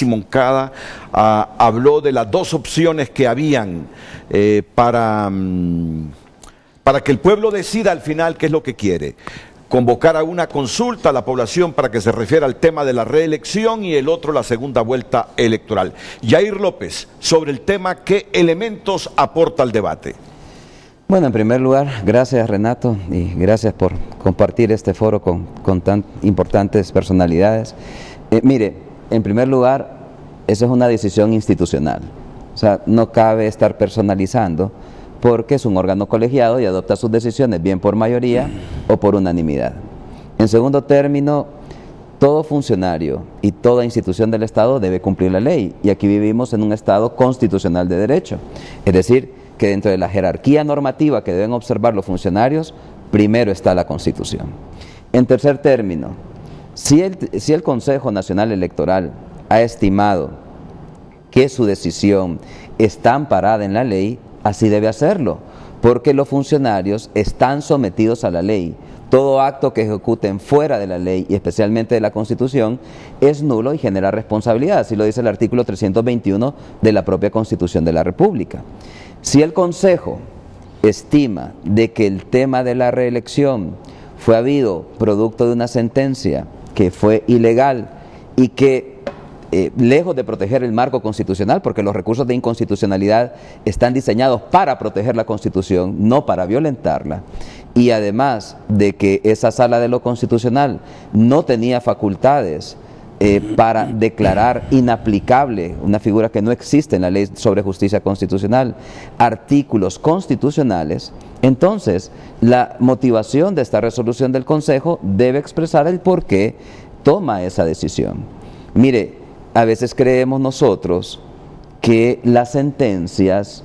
Alexis Moncada habló de las dos opciones que habían para que el pueblo decida al final qué es lo que quiere. Convocar a una consulta a la población para que se refiera al tema de la reelección y el otro la segunda vuelta electoral. Yair López, sobre el tema, ¿qué elementos aporta al debate? Bueno, en primer lugar, gracias Renato y gracias por compartir este foro con tan importantes personalidades. Mire, en primer lugar, esa es una decisión institucional, o sea, no cabe estar personalizando porque es un órgano colegiado y adopta sus decisiones bien por mayoría o por unanimidad. En segundo término, todo funcionario y toda institución del Estado debe cumplir la ley y aquí vivimos en un Estado constitucional de derecho, es decir, que dentro de la jerarquía normativa que deben observar los funcionarios, primero está la Constitución. En tercer término, si el Consejo Nacional Electoral ha estimado que su decisión está amparada en la ley, así debe hacerlo, porque los funcionarios están sometidos a la ley. Todo acto que ejecuten fuera de la ley y especialmente de la Constitución es nulo y genera responsabilidad, así lo dice el artículo 321 de la propia Constitución de la República. Si el Consejo estima de que el tema de la reelección fue habido producto de una sentencia que fue ilegal y que lejos de proteger el marco constitucional, porque los recursos de inconstitucionalidad están diseñados para proteger la Constitución, no para violentarla, y además de que esa sala de lo constitucional no tenía facultades para declarar inaplicable una figura que no existe en la ley sobre justicia constitucional, artículos constitucionales, entonces la motivación de esta resolución del Consejo debe expresar el por qué toma esa decisión. Mire, a veces creemos nosotros que las sentencias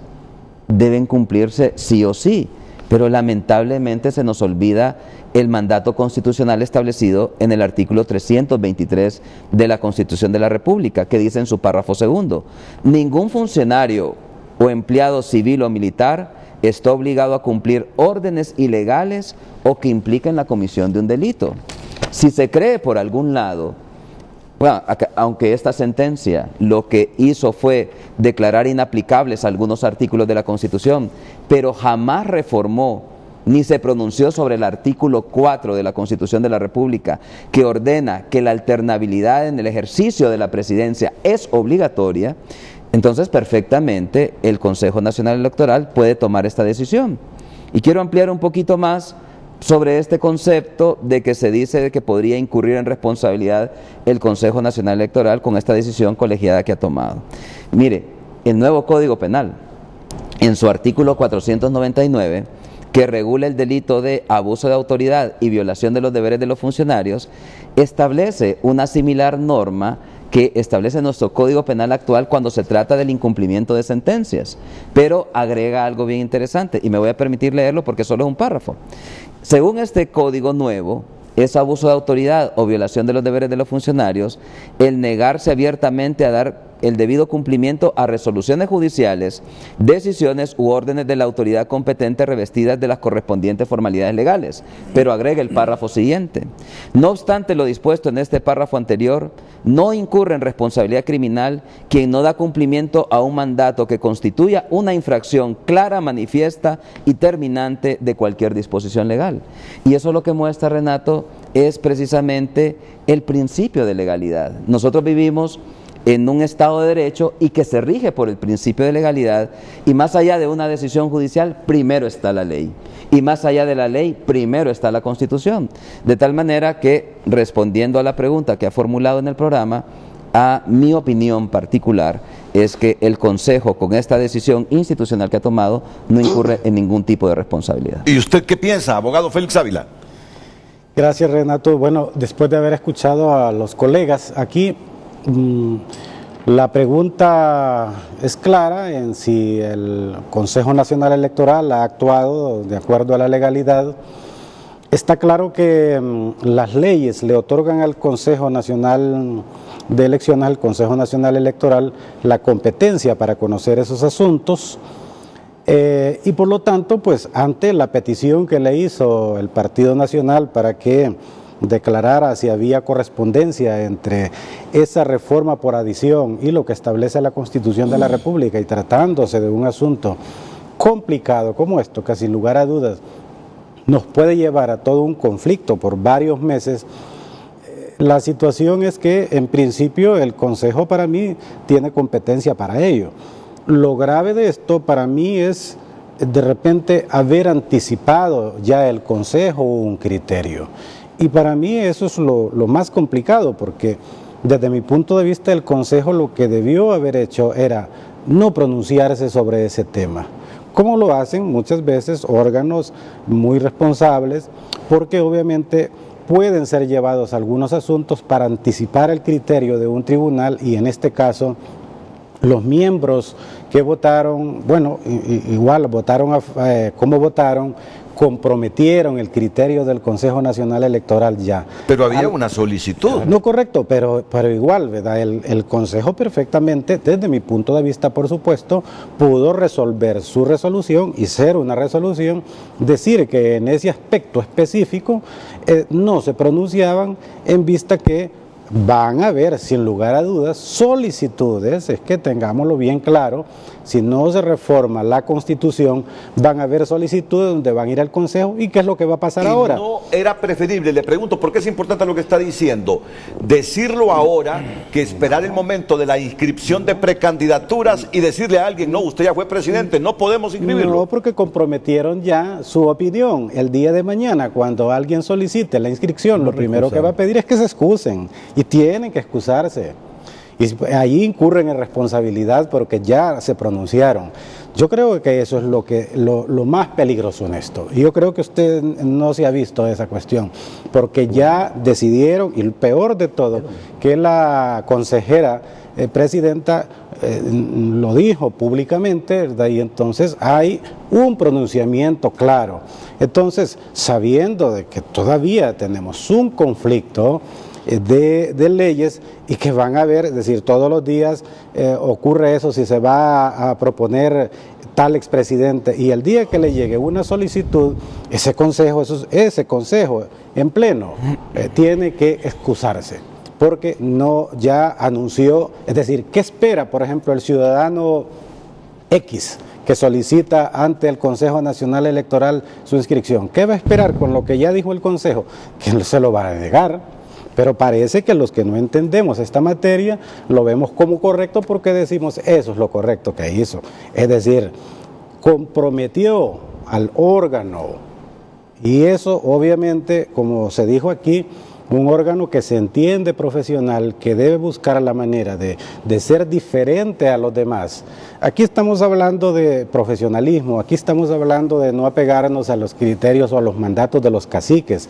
deben cumplirse sí o sí, pero lamentablemente se nos olvida el mandato constitucional establecido en el artículo 323 de la Constitución de la República, que dice en su párrafo segundo: ningún funcionario o empleado civil o militar está obligado a cumplir órdenes ilegales o que impliquen la comisión de un delito. Si se cree por algún lado, bueno, aunque esta sentencia lo que hizo fue declarar inaplicables algunos artículos de la Constitución, pero jamás reformó ni se pronunció sobre el artículo 4 de la Constitución de la República, que ordena que la alternabilidad en el ejercicio de la presidencia es obligatoria, entonces perfectamente el Consejo Nacional Electoral puede tomar esta decisión. Y quiero ampliar un poquito más sobre este concepto de que se dice que podría incurrir en responsabilidad el Consejo Nacional Electoral con esta decisión colegiada que ha tomado. Mire, el nuevo Código Penal, en su artículo 499, que regula el delito de abuso de autoridad y violación de los deberes de los funcionarios, establece una similar norma que establece nuestro Código Penal actual cuando se trata del incumplimiento de sentencias, pero agrega algo bien interesante y me voy a permitir leerlo porque solo es un párrafo. Según este código nuevo, es abuso de autoridad o violación de los deberes de los funcionarios el negarse abiertamente a dar el debido cumplimiento a resoluciones judiciales, decisiones u órdenes de la autoridad competente revestidas de las correspondientes formalidades legales. Pero agrega el párrafo siguiente: no obstante lo dispuesto en este párrafo anterior, no incurre en responsabilidad criminal quien no da cumplimiento a un mandato que constituya una infracción clara, manifiesta y terminante de cualquier disposición legal. Y eso lo que muestra, Renato, es precisamente el principio de legalidad. Nosotros vivimos en un Estado de Derecho y que se rige por el principio de legalidad, y más allá de una decisión judicial, primero está la ley, y más allá de la ley, primero está la Constitución. De tal manera que, respondiendo a la pregunta que ha formulado en el programa, a mi opinión particular es que el Consejo, con esta decisión institucional que ha tomado, no incurre en ningún tipo de responsabilidad. ¿Y usted qué piensa, abogado Félix Ávila? Gracias, Renato. Bueno, después de haber escuchado a los colegas aquí, la pregunta es clara en si el Consejo Nacional Electoral ha actuado de acuerdo a la legalidad. Está claro que las leyes le otorgan al Consejo Nacional de Elecciones, al Consejo Nacional Electoral, la competencia para conocer esos asuntos, y por lo tanto, pues ante la petición que le hizo el Partido Nacional para que declarara si había correspondencia entre esa reforma por adición y lo que establece la Constitución de la República, y tratándose de un asunto complicado como esto, que sin lugar a dudas nos puede llevar a todo un conflicto por varios meses. La situación es que en principio el Consejo para mí tiene competencia para ello. Lo grave de esto para mí es de repente haber anticipado ya el Consejo un criterio. Y para mí eso es lo más complicado, porque desde mi punto de vista el Consejo lo que debió haber hecho era no pronunciarse sobre ese tema, como lo hacen muchas veces órganos muy responsables, porque obviamente pueden ser llevados algunos asuntos para anticipar el criterio de un tribunal, y en este caso los miembros que votaron, bueno, igual votaron como votaron, comprometieron el criterio del Consejo Nacional Electoral ya. Pero había una solicitud. No, correcto, pero igual, ¿verdad? El Consejo perfectamente, desde mi punto de vista, por supuesto, pudo resolver su resolución y ser una resolución, decir que en ese aspecto específico no se pronunciaban, en vista que van a haber, sin lugar a dudas, solicitudes, es que tengámoslo bien claro, si no se reforma la Constitución, van a haber solicitudes donde van a ir al Consejo. ¿Y qué es lo que va a pasar ahora? No era preferible, le pregunto, porque es importante lo que está diciendo, decirlo ahora que esperar el momento de la inscripción de precandidaturas y decirle a alguien, no, usted ya fue presidente, no podemos inscribirlo. No, porque comprometieron ya su opinión. El día de mañana, cuando alguien solicite la inscripción, lo primero que va a pedir es que se excusen, y tienen que excusarse. Y allí incurren en responsabilidad porque ya se pronunciaron. Yo creo que eso es lo más peligroso en esto. Y yo creo que usted no se ha visto esa cuestión, porque ya decidieron, y el peor de todo, que la consejera presidenta lo dijo públicamente, ¿verdad? Y entonces hay un pronunciamiento claro. Entonces, sabiendo de que todavía tenemos un conflicto de leyes, y que van a haber, es decir, todos los días ocurre eso, si se va a proponer tal expresidente, y el día que le llegue una solicitud, ese consejo en pleno tiene que excusarse, porque no ya anunció, es decir, ¿qué espera, por ejemplo, el ciudadano X que solicita ante el Consejo Nacional Electoral su inscripción? ¿Qué va a esperar con lo que ya dijo el Consejo? Que se lo va a negar. Pero parece que los que no entendemos esta materia lo vemos como correcto porque decimos eso es lo correcto que hizo. Es decir, comprometió al órgano, y eso obviamente, como se dijo aquí, un órgano que se entiende profesional, que debe buscar la manera de ser diferente a los demás. Aquí estamos hablando de profesionalismo, aquí estamos hablando de no apegarnos a los criterios o a los mandatos de los caciques.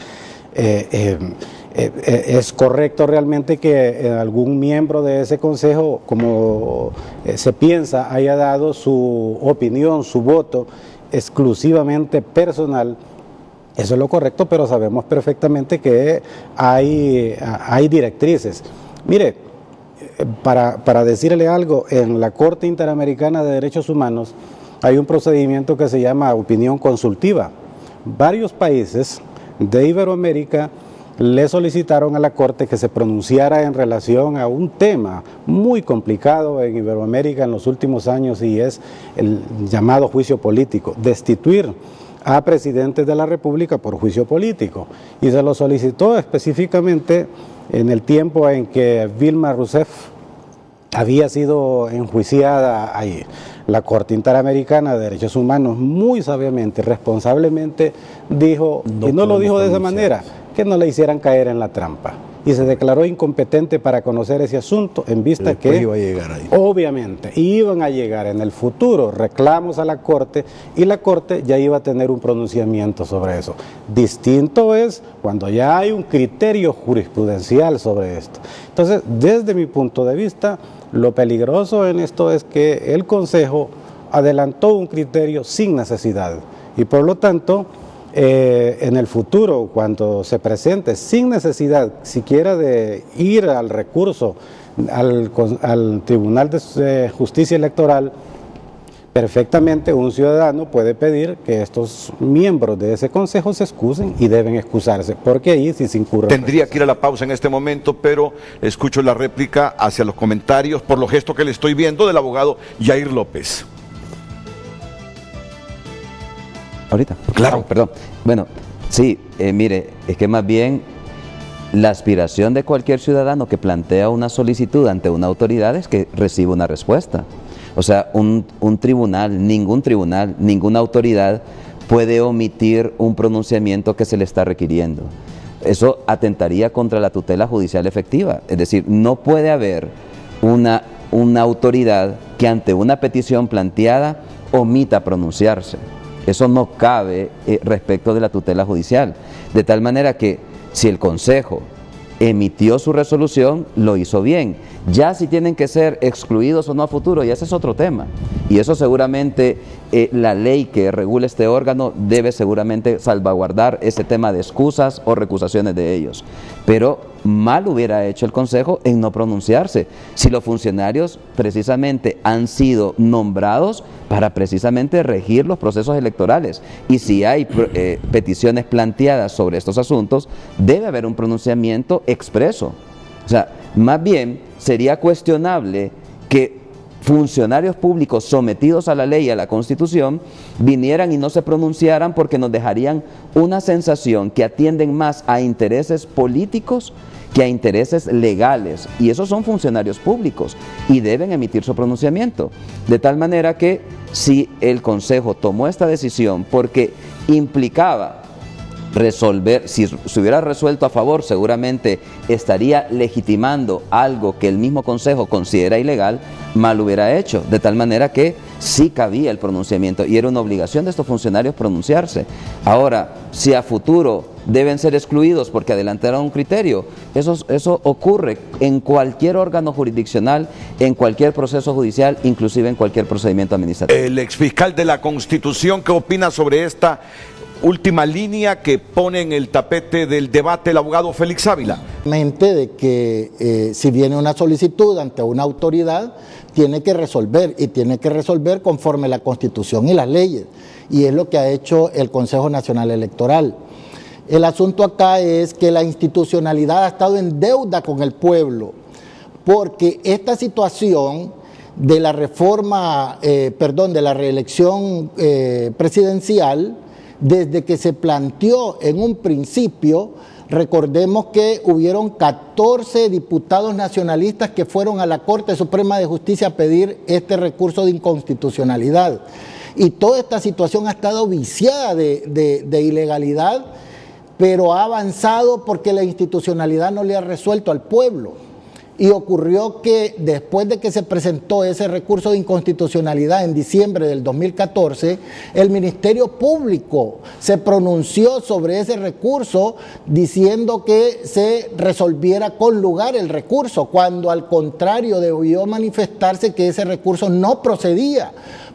Es correcto realmente que algún miembro de ese consejo, como se piensa, haya dado su opinión, su voto exclusivamente personal. Eso es lo correcto, pero sabemos perfectamente que hay directrices. Mire, para decirle algo, en la Corte Interamericana de Derechos Humanos hay un procedimiento que se llama opinión consultiva. Varios países de Iberoamérica le solicitaron a la Corte que se pronunciara en relación a un tema muy complicado en Iberoamérica en los últimos años, y es el llamado juicio político, destituir a presidentes de la República por juicio político. Y se lo solicitó específicamente en el tiempo en que Dilma Rousseff había sido enjuiciada ahí. La Corte Interamericana de Derechos Humanos muy sabiamente, responsablemente dijo, y no lo dijo de esa manera, que no le hicieran caer en la trampa. Y se declaró incompetente para conocer ese asunto, en vista que iba a llegar ahí. Obviamente iban a llegar en el futuro reclamos a la Corte, y la Corte ya iba a tener un pronunciamiento sobre eso. Distinto es cuando ya hay un criterio jurisprudencial sobre esto. Entonces, desde mi punto de vista, lo peligroso en esto es que el Consejo adelantó un criterio sin necesidad, y por lo tanto en el futuro, cuando se presente sin necesidad siquiera de ir al recurso al Tribunal de Justicia Electoral, perfectamente un ciudadano puede pedir que estos miembros de ese consejo se excusen y deben excusarse, porque ahí sí se incurre. Tendría que ir a la pausa en este momento, pero escucho la réplica hacia los comentarios por los gestos que le estoy viendo del abogado Yair López. Ahorita. Claro. Perdón. Bueno, sí, mire, es que más bien la aspiración de cualquier ciudadano que plantea una solicitud ante una autoridad es que reciba una respuesta. O sea, un tribunal, ninguna autoridad puede omitir un pronunciamiento que se le está requiriendo. Eso atentaría contra la tutela judicial efectiva. Es decir, no puede haber una autoridad que ante una petición planteada omita pronunciarse. Eso no cabe respecto de la tutela judicial. De tal manera que si el Consejo emitió su resolución, lo hizo bien. Ya si tienen que ser excluidos o no a futuro, y ese es otro tema. Y eso seguramente la ley que regula este órgano debe seguramente salvaguardar ese tema de excusas o recusaciones de ellos. Pero mal hubiera hecho el Consejo en no pronunciarse, si los funcionarios precisamente han sido nombrados para precisamente regir los procesos electorales. Y si hay peticiones planteadas sobre estos asuntos, debe haber un pronunciamiento expreso. O sea, más bien sería cuestionable que funcionarios públicos sometidos a la ley y a la Constitución vinieran y no se pronunciaran, porque nos dejarían una sensación que atienden más a intereses políticos que a intereses legales, y esos son funcionarios públicos y deben emitir su pronunciamiento. De tal manera que si el Consejo tomó esta decisión porque implicaba resolver, si se hubiera resuelto a favor, seguramente estaría legitimando algo que el mismo Consejo considera ilegal, mal hubiera hecho, de tal manera que sí cabía el pronunciamiento y era una obligación de estos funcionarios pronunciarse. Ahora, si a futuro deben ser excluidos porque adelantaron un criterio, eso ocurre en cualquier órgano jurisdiccional, en cualquier proceso judicial, inclusive en cualquier procedimiento administrativo. El exfiscal de la Constitución, ¿qué opina sobre esta última línea que pone en el tapete del debate el abogado Félix Ávila? De que si viene una solicitud ante una autoridad, tiene que resolver, y tiene que resolver conforme la Constitución y las leyes, y es lo que ha hecho el Consejo Nacional Electoral. El asunto acá es que la institucionalidad ha estado en deuda con el pueblo, porque esta situación de la reforma, de la reelección presidencial, desde que se planteó en un principio, recordemos que hubieron 14 diputados nacionalistas que fueron a la Corte Suprema de Justicia a pedir este recurso de inconstitucionalidad. Y toda esta situación ha estado viciada de ilegalidad, pero ha avanzado porque la institucionalidad no le ha resuelto al pueblo. Y ocurrió que después de que se presentó ese recurso de inconstitucionalidad en diciembre del 2014, el Ministerio Público se pronunció sobre ese recurso diciendo que se resolviera con lugar el recurso, cuando al contrario debió manifestarse que ese recurso no procedía,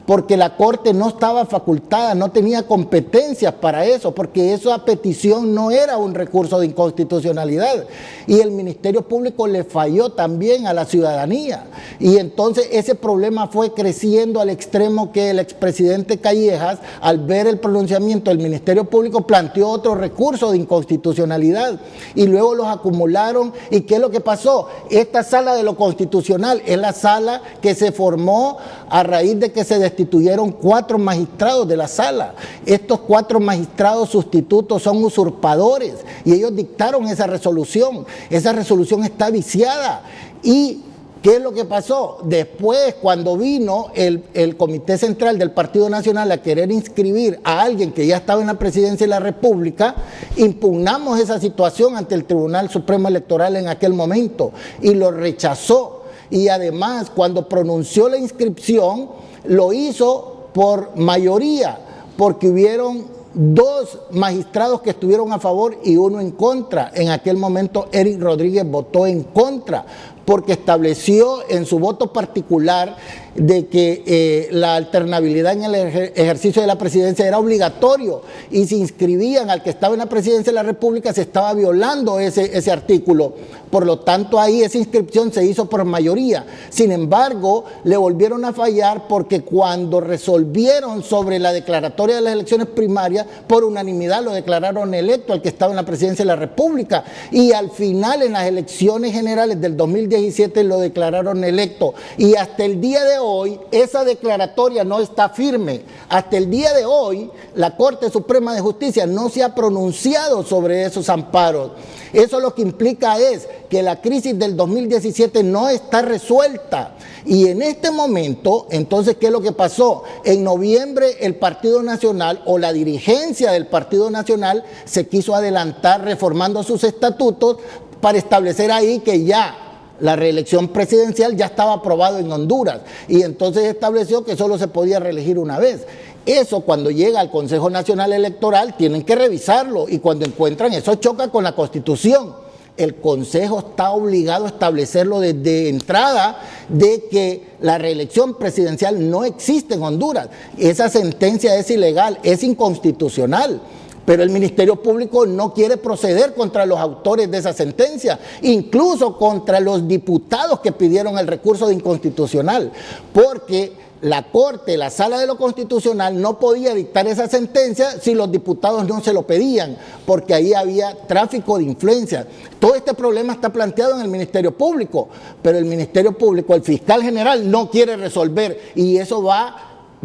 porque la Corte no estaba facultada, no tenía competencias para eso, porque esa petición no era un recurso de inconstitucionalidad, y el Ministerio Público le falló también a la ciudadanía, y entonces ese problema fue creciendo al extremo que el expresidente Callejas, al ver el pronunciamiento del Ministerio Público, planteó otro recurso de inconstitucionalidad, y luego los acumularon. ¿Y qué es lo que pasó? Esta sala de lo constitucional es la sala que se formó a raíz de que se destituyeron 4 magistrados de la sala. Estos 4 magistrados sustitutos son usurpadores y ellos dictaron esa resolución. Esa resolución está viciada. ¿Y qué es lo que pasó? Después, cuando vino el Comité Central del Partido Nacional a querer inscribir a alguien que ya estaba en la presidencia de la República, impugnamos esa situación ante el Tribunal Supremo Electoral en aquel momento y lo rechazó. Y además, cuando pronunció la inscripción, lo hizo por mayoría, porque hubieron 2 magistrados que estuvieron a favor y 1 en contra. En aquel momento Eric Rodríguez votó en contra, porque estableció en su voto particular de que la alternabilidad en el ejercicio de la presidencia era obligatorio, y si inscribían al que estaba en la presidencia de la República se estaba violando ese artículo. Por lo tanto, ahí esa inscripción se hizo por mayoría. Sin embargo, le volvieron a fallar porque cuando resolvieron sobre la declaratoria de las elecciones primarias, por unanimidad lo declararon electo al que estaba en la presidencia de la República, y al final en las elecciones generales del 2017 lo declararon electo, y hasta el día de hoy esa declaratoria no está firme. Hasta el día de hoy la Corte Suprema de Justicia no se ha pronunciado sobre esos amparos. Eso lo que implica es que la crisis del 2017 no está resuelta. Y en este momento, entonces, ¿qué es lo que pasó? En noviembre el Partido Nacional o la dirigencia del Partido Nacional se quiso adelantar reformando sus estatutos para establecer ahí que ya la reelección presidencial ya estaba aprobado en Honduras, y entonces estableció que solo se podía reelegir una vez. Eso, cuando llega al Consejo Nacional Electoral, tienen que revisarlo, y cuando encuentran eso choca con la Constitución. El Consejo está obligado a establecerlo desde entrada, de que la reelección presidencial no existe en Honduras. Esa sentencia es ilegal, es inconstitucional. Pero el Ministerio Público no quiere proceder contra los autores de esa sentencia, incluso contra los diputados que pidieron el recurso de inconstitucional, porque la Corte, la Sala de lo Constitucional, no podía dictar esa sentencia si los diputados no se lo pedían, porque ahí había tráfico de influencia. Todo este problema está planteado en el Ministerio Público, pero el Ministerio Público, el fiscal general, no quiere resolver, y eso va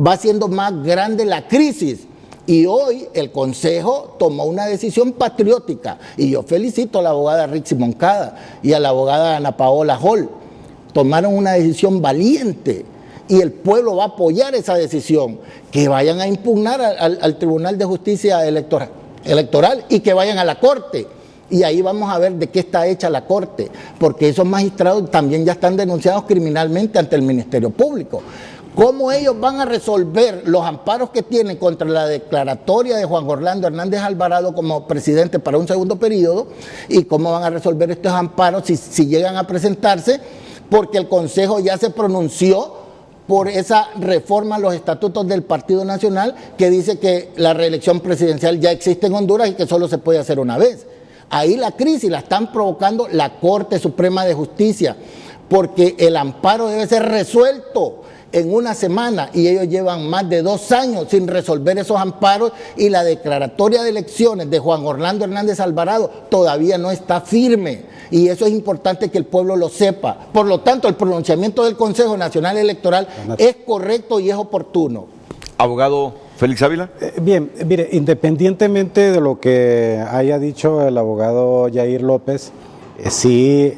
haciendo más grande la crisis. Y hoy el Consejo tomó una decisión patriótica, y yo felicito a la abogada Rixi Moncada y a la abogada Ana Paola Hall. Tomaron una decisión valiente, y el pueblo va a apoyar esa decisión, que vayan a impugnar al Tribunal de Justicia Electoral y que vayan a la Corte. Y ahí vamos a ver de qué está hecha la Corte, porque esos magistrados también ya están denunciados criminalmente ante el Ministerio Público. ¿Cómo ellos van a resolver los amparos que tienen contra la declaratoria de Juan Orlando Hernández Alvarado como presidente para un segundo periodo? ¿Y cómo van a resolver estos amparos si llegan a presentarse? Porque el Consejo ya se pronunció por esa reforma a los estatutos del Partido Nacional, que dice que la reelección presidencial ya existe en Honduras y que solo se puede hacer una vez. Ahí la crisis la están provocando la Corte Suprema de Justicia, porque el amparo debe ser resuelto en una semana, y ellos llevan más de 2 años sin resolver esos amparos, y la declaratoria de elecciones de Juan Orlando Hernández Alvarado todavía no está firme, y eso es importante que el pueblo lo sepa. Por lo tanto, el pronunciamiento del Consejo Nacional Electoral es correcto y es oportuno. Abogado Félix Ávila. Bien, mire, independientemente de lo que haya dicho el abogado Yair López, sí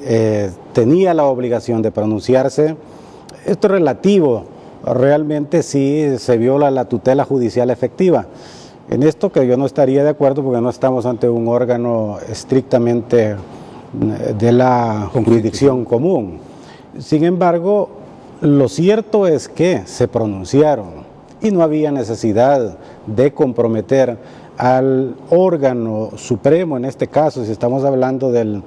tenía la obligación de pronunciarse. Esto es relativo, realmente sí se viola la tutela judicial efectiva. En esto que yo no estaría de acuerdo, porque no estamos ante un órgano estrictamente de la jurisdicción común. Sin embargo, lo cierto es que se pronunciaron y no había necesidad de comprometer al órgano supremo, en este caso, si estamos hablando del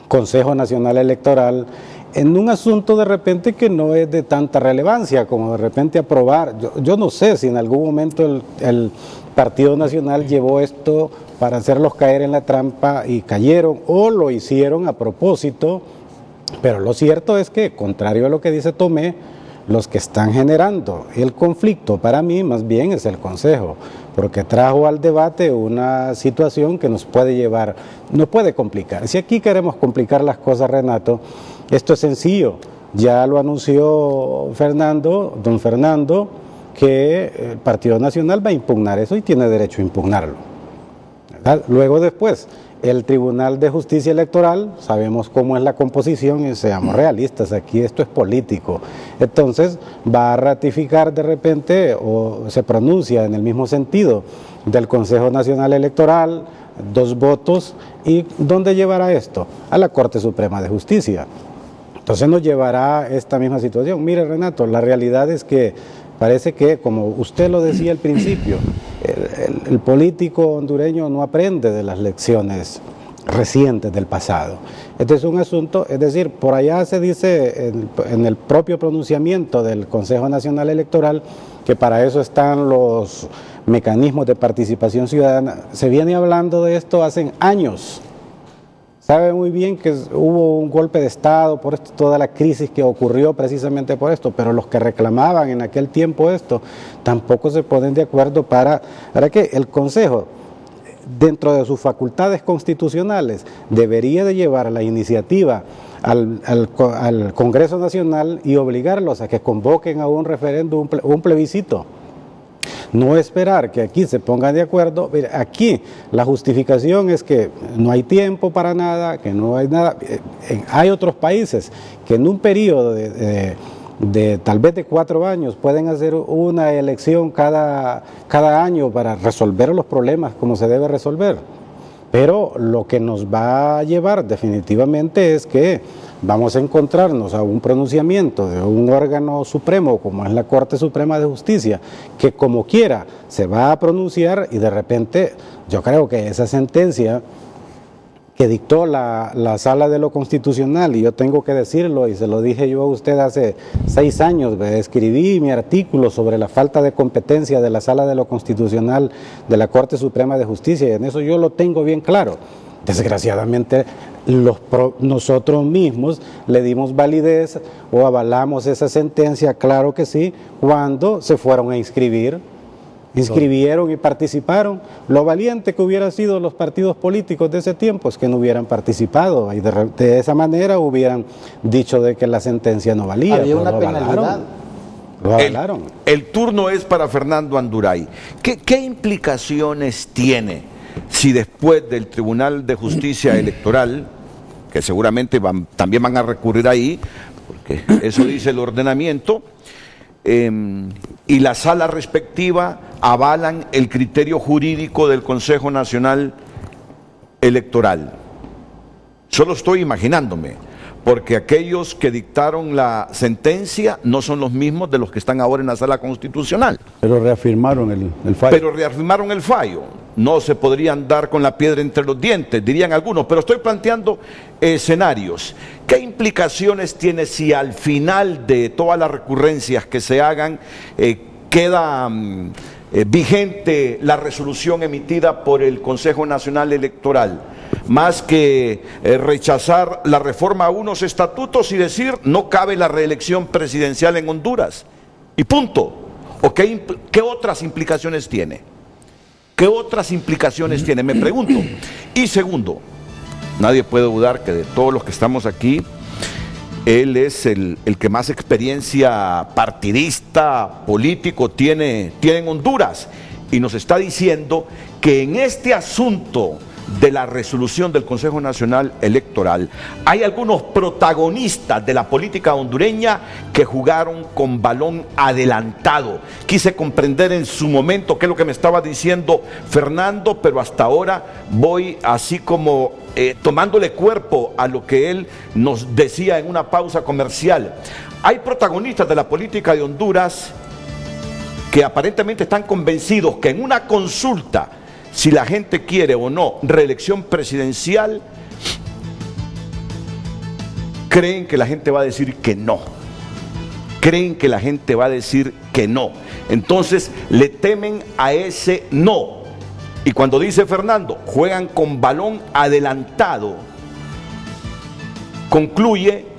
Consejo Nacional Electoral, en un asunto de repente que no es de tanta relevancia, como de repente aprobar. Yo no sé si en algún momento el Partido Nacional llevó esto para hacerlos caer en la trampa y cayeron, o lo hicieron a propósito, pero lo cierto es que, contrario a lo que dice Tomé, los que están generando el conflicto para mí más bien es el Consejo, porque trajo al debate una situación que nos puede llevar, nos puede complicar. Si aquí queremos complicar las cosas, Renato, esto es sencillo. Ya lo anunció don Fernando, que el Partido Nacional va a impugnar eso y tiene derecho a impugnarlo, ¿verdad? Luego después, el Tribunal de Justicia Electoral, sabemos cómo es la composición y seamos realistas, aquí esto es político. Entonces va a ratificar de repente o se pronuncia en el mismo sentido del Consejo Nacional Electoral, 2 votos, ¿y dónde llevará esto? A la Corte Suprema de Justicia. Entonces nos llevará esta misma situación. Mire, Renato, la realidad es que parece que, como usted lo decía al principio, el político hondureño no aprende de las lecciones recientes del pasado. Este es un asunto, es decir, por allá se dice en el propio pronunciamiento del Consejo Nacional Electoral que para eso están los mecanismos de participación ciudadana. Se viene hablando de esto hace años. Sabe muy bien que hubo un golpe de Estado por esto, toda la crisis que ocurrió precisamente por esto, pero los que reclamaban en aquel tiempo esto tampoco se ponen de acuerdo para que el Consejo, dentro de sus facultades constitucionales, debería de llevar la iniciativa al Congreso Nacional y obligarlos a que convoquen a un referéndum, un plebiscito. No esperar que aquí se pongan de acuerdo. Aquí la justificación es que no hay tiempo para nada, que no hay nada. Hay otros países que en un periodo de tal vez de 4 años pueden hacer una elección cada año para resolver los problemas como se debe resolver. Pero lo que nos va a llevar definitivamente es que vamos a encontrarnos a un pronunciamiento de un órgano supremo como es la Corte Suprema de Justicia, que como quiera se va a pronunciar y de repente yo creo que esa sentencia que dictó la Sala de lo Constitucional, y yo tengo que decirlo, y se lo dije yo a usted hace 6 años, escribí mi artículo sobre la falta de competencia de la Sala de lo Constitucional de la Corte Suprema de Justicia, y en eso yo lo tengo bien claro. Desgraciadamente, nosotros mismos le dimos validez o avalamos esa sentencia, claro que sí, cuando se fueron a inscribieron y participaron. Lo valiente que hubiera sido los partidos políticos de ese tiempo es que no hubieran participado y de esa manera hubieran dicho de que la sentencia no valía. Había una penalidad. Lo avalaron. El turno es para Fernando Anduray. ¿Qué implicaciones tiene si después del Tribunal de Justicia Electoral, que seguramente también van a recurrir ahí, porque eso dice el ordenamiento, y la sala respectiva avalan el criterio jurídico del Consejo Nacional Electoral? Solo estoy imaginándome, porque aquellos que dictaron la sentencia no son los mismos de los que están ahora en la sala constitucional. Pero reafirmaron el fallo. Pero reafirmaron el fallo. No se podrían dar con la piedra entre los dientes, dirían algunos, pero estoy planteando escenarios. ¿Qué implicaciones tiene si al final de todas las recurrencias que se hagan queda vigente la resolución emitida por el Consejo Nacional Electoral? Más que rechazar la reforma a unos estatutos y decir no cabe la reelección presidencial en Honduras. Y punto. ¿O qué otras implicaciones tiene? ¿Qué otras implicaciones tiene? Me pregunto. Y segundo, nadie puede dudar que de todos los que estamos aquí, él es el que más experiencia partidista, político tiene en Honduras. Y nos está diciendo que en este asunto de la resolución del Consejo Nacional Electoral hay algunos protagonistas de la política hondureña que jugaron con balón adelantado. Quise comprender en su momento qué es lo que me estaba diciendo Fernando, pero hasta ahora voy así como tomándole cuerpo a lo que él nos decía en una pausa comercial. Hay protagonistas de la política de Honduras que aparentemente están convencidos que en una consulta, si la gente quiere o no reelección presidencial, creen que la gente va a decir que no. Creen que la gente va a decir que no. Entonces le temen a ese no. Y cuando dice Fernando, juegan con balón adelantado, concluye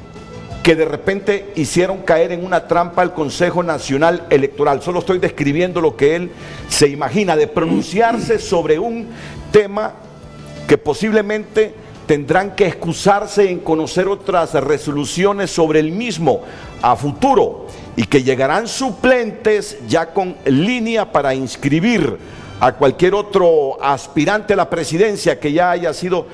que de repente hicieron caer en una trampa al Consejo Nacional Electoral. Solo estoy describiendo lo que él se imagina, de pronunciarse sobre un tema que posiblemente tendrán que excusarse en conocer otras resoluciones sobre el mismo a futuro, y que llegarán suplentes ya con línea para inscribir a cualquier otro aspirante a la presidencia que ya haya sido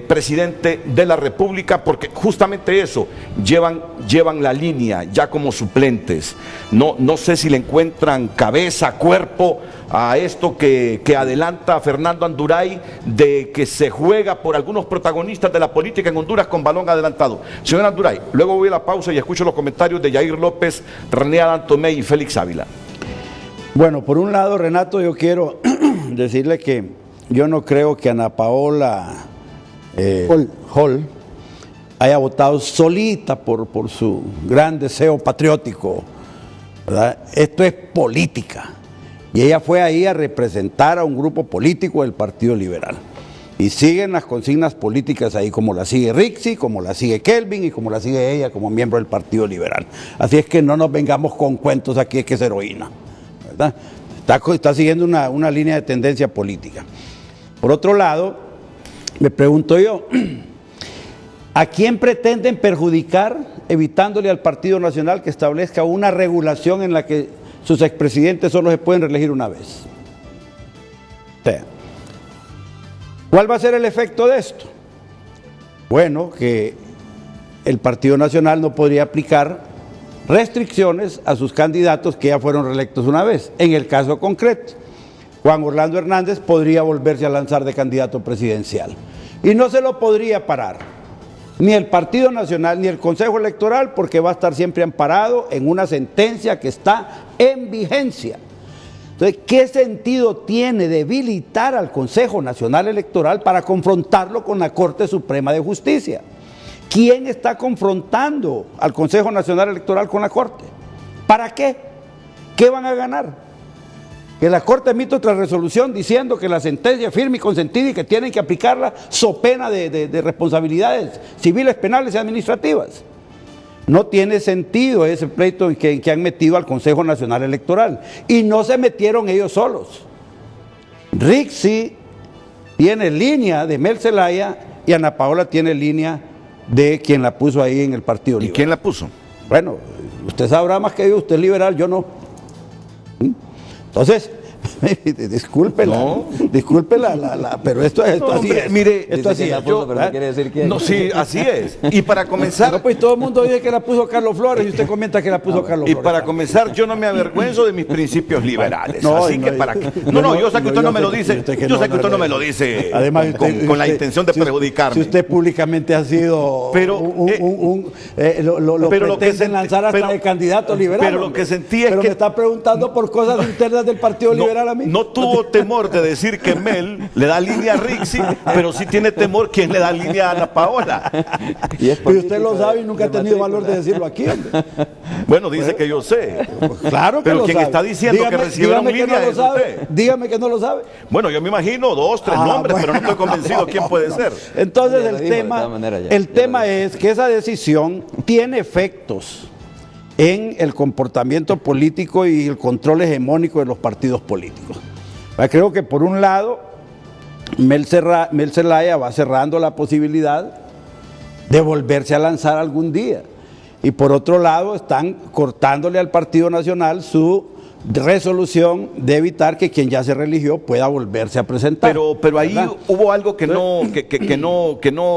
presidente de la República, porque justamente eso, llevan la línea ya como suplentes. No sé si le encuentran cabeza, cuerpo a esto que adelanta Fernando Anduray, de que se juega por algunos protagonistas de la política en Honduras con balón adelantado. Señor Anduray, luego voy a la pausa y escucho los comentarios de Yair López, René Adán Tomé y Félix Ávila. Bueno, por un lado, Renato, yo quiero decirle que yo no creo que Ana Paola Hall haya votado solita por su gran deseo patriótico, ¿verdad? Esto es política. Y ella fue ahí a representar a un grupo político del Partido Liberal. Y siguen las consignas políticas ahí, como la sigue Rixi, como la sigue Kelvin y como la sigue ella como miembro del Partido Liberal. Así es que no nos vengamos con cuentos aquí, es que es heroína, ¿verdad? Está siguiendo una línea de tendencia política. Por otro lado, me pregunto yo, ¿a quién pretenden perjudicar evitándole al Partido Nacional que establezca una regulación en la que sus expresidentes solo se pueden reelegir una vez? O sea, ¿cuál va a ser el efecto de esto? Bueno, que el Partido Nacional no podría aplicar restricciones a sus candidatos que ya fueron reelectos una vez. En el caso concreto, Juan Orlando Hernández podría volverse a lanzar de candidato presidencial. Y no se lo podría parar ni el Partido Nacional ni el Consejo Electoral, porque va a estar siempre amparado en una sentencia que está en vigencia. Entonces, ¿qué sentido tiene debilitar al Consejo Nacional Electoral para confrontarlo con la Corte Suprema de Justicia? ¿Quién está confrontando al Consejo Nacional Electoral con la Corte? ¿Para qué? ¿Qué van a ganar? Que la Corte emite otra resolución diciendo que la sentencia es firme y consentida y que tienen que aplicarla so pena de responsabilidades civiles, penales y administrativas. No tiene sentido ese pleito en que han metido al Consejo Nacional Electoral. Y no se metieron ellos solos. Rixi tiene línea de Mel Zelaya y Ana Paola tiene línea de quien la puso ahí en el Partido Liberal. ¿Y quién la puso? Bueno, usted sabrá más que yo, usted es liberal, yo no. Entonces, discúlpela, pero esto No, así hombre, es. mire, esto así es. Pero no quiere decir quién. No, sí, así es. Y para comenzar, No, pues todo el mundo dice que la puso Carlos Flores y usted comenta que la puso Carlos y Flores. para comenzar, yo no me avergüenzo de mis principios liberales. No, Así no, que para qué. No, yo sé que usted no me lo dice. Yo sé que usted no me lo dice Además, con la intención de perjudicarme. Si usted públicamente ha sido Pero, lo pero lo que pretenden lanzar hasta pero- de candidato liberal. pero lo que sentí es pero que- me está preguntando por cosas internas del Partido Liberal a mí. No tuvo temor de decir que Mel le da línea a Rixi, pero sí tiene temor quien le da línea a Ana Paola. Y es Y usted lo político sabe y nunca ha de tenido matrícula. valor de decirlo aquí, hombre. Bueno, dice que yo sé. Claro que Pero lo quien sabe. está diciendo que recibieron dígame que línea no lo es sabe. usted. Dígame que no lo sabe. Bueno, yo me imagino 2, 3 nombres, bueno. pero no estoy convencido quién puede ser. Entonces Ya lo el dijo, de tema, todas maneras, ya el lo tema dijo. es que esa decisión tiene efectos en el comportamiento político y el control hegemónico de los partidos políticos. Creo que por un lado Mel Zelaya va cerrando la posibilidad de volverse a lanzar algún día. Y por otro lado están cortándole al Partido Nacional su resolución de evitar que quien ya se religió pueda volverse a presentar. Pero ahí ¿verdad? hubo algo que no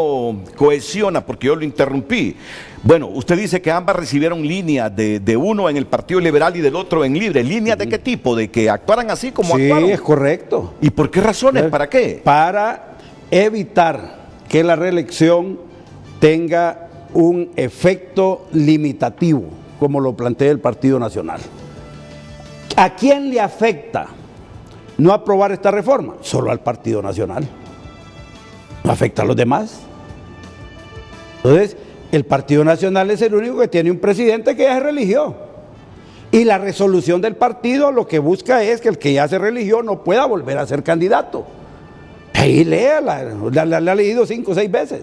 cohesiona, porque yo lo interrumpí. Bueno, usted dice que ambas recibieron líneas de uno en el Partido Liberal y del otro en Libre. ¿Líneas de qué tipo? ¿De que actuaran así como Sí, actuaron? es correcto. ¿Y por qué razones? ¿Para qué? Para evitar que la reelección tenga un efecto limitativo, como lo plantea el Partido Nacional. ¿A quién le afecta no aprobar esta reforma? Solo al Partido Nacional. No afecta a los demás. Entonces, el Partido Nacional es el único que tiene un presidente que ya se religió. Y la resolución del partido lo que busca es que el que ya se religió no pueda volver a ser candidato. Ahí léala, la ha leído 5 o 6 veces.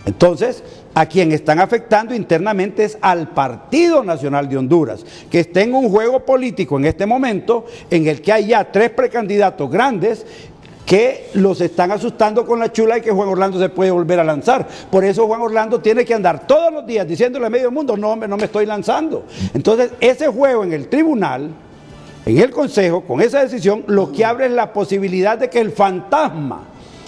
Entonces, a quien están afectando internamente es al Partido Nacional de Honduras, que está en un juego político en este momento en el que hay ya 3 precandidatos grandes que los están asustando con la chula y que Juan Orlando se puede volver a lanzar. Por eso Juan Orlando tiene que andar todos los días diciéndole a medio mundo, no hombre, no me estoy lanzando. Entonces, ese juego en el tribunal, en el Consejo, con esa decisión, lo que abre es la posibilidad de que el fantasma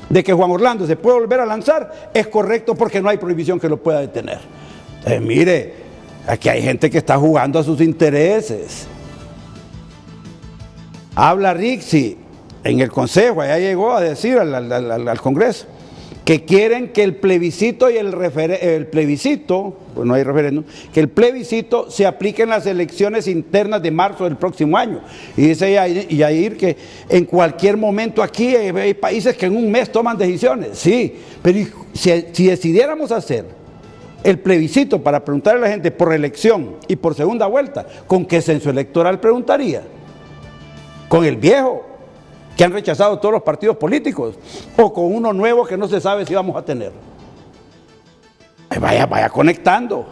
de que Juan Orlando se puede volver a lanzar es correcto porque no hay prohibición que lo pueda detener. Mire, aquí hay gente que está jugando a sus intereses. Habla Rixi en el Consejo, allá llegó a decir al Congreso que quieren que el plebiscito y el plebiscito, pues no hay referéndum, que el plebiscito se aplique en las elecciones internas de marzo del próximo año. Y dice Yair que en cualquier momento aquí hay países que en un mes toman decisiones. Sí, pero si decidiéramos hacer el plebiscito para preguntarle a la gente por reelección y por segunda vuelta, ¿con qué censo electoral preguntaría? ¿Con el viejo, que han rechazado todos los partidos políticos, o con uno nuevo que no se sabe si vamos a tener? Vaya conectando,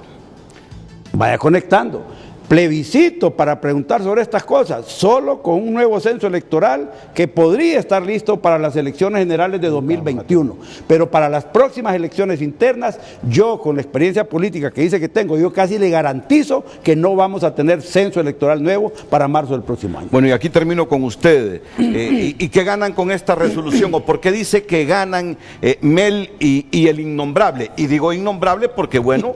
vaya conectando. Plebiscito para preguntar sobre estas cosas, solo con un nuevo censo electoral que podría estar listo para las elecciones generales de 2021. Pero para las próximas elecciones internas, yo con la experiencia política que dice que tengo, yo casi le garantizo que no vamos a tener censo electoral nuevo para marzo del próximo año. Bueno, y aquí termino con ustedes. ¿Y qué ganan con esta resolución? ¿O por qué dice que ganan Mel y el innombrable? Y digo innombrable porque, bueno,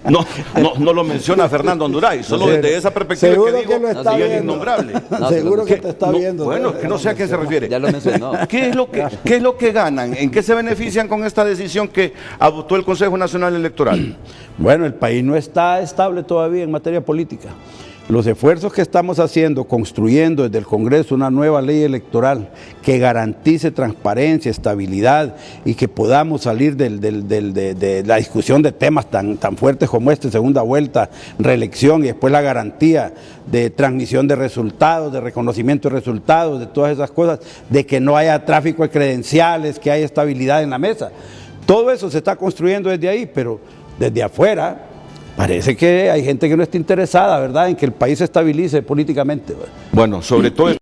no lo menciona Fernando Honduray. Solo desde esa perspectiva seguro que digo, lo está y el viendo. innombrable. Seguro que te está viendo. Bueno, que no sé a qué se refiere. Ya lo mencionó. ¿Qué es lo que ganan? ¿En qué se benefician con esta decisión que adoptó el Consejo Nacional Electoral? Bueno, el país no está estable todavía en materia política. Los esfuerzos que estamos haciendo, construyendo desde el Congreso una nueva ley electoral que garantice transparencia, estabilidad y que podamos salir de la discusión de temas tan fuertes como este, segunda vuelta, reelección y después la garantía de transmisión de resultados, de reconocimiento de resultados, de todas esas cosas, de que no haya tráfico de credenciales, que haya estabilidad en la mesa. Todo eso se está construyendo desde ahí, pero desde afuera parece que hay gente que no está interesada, ¿verdad?, en que el país se estabilice políticamente. Bueno, sobre todo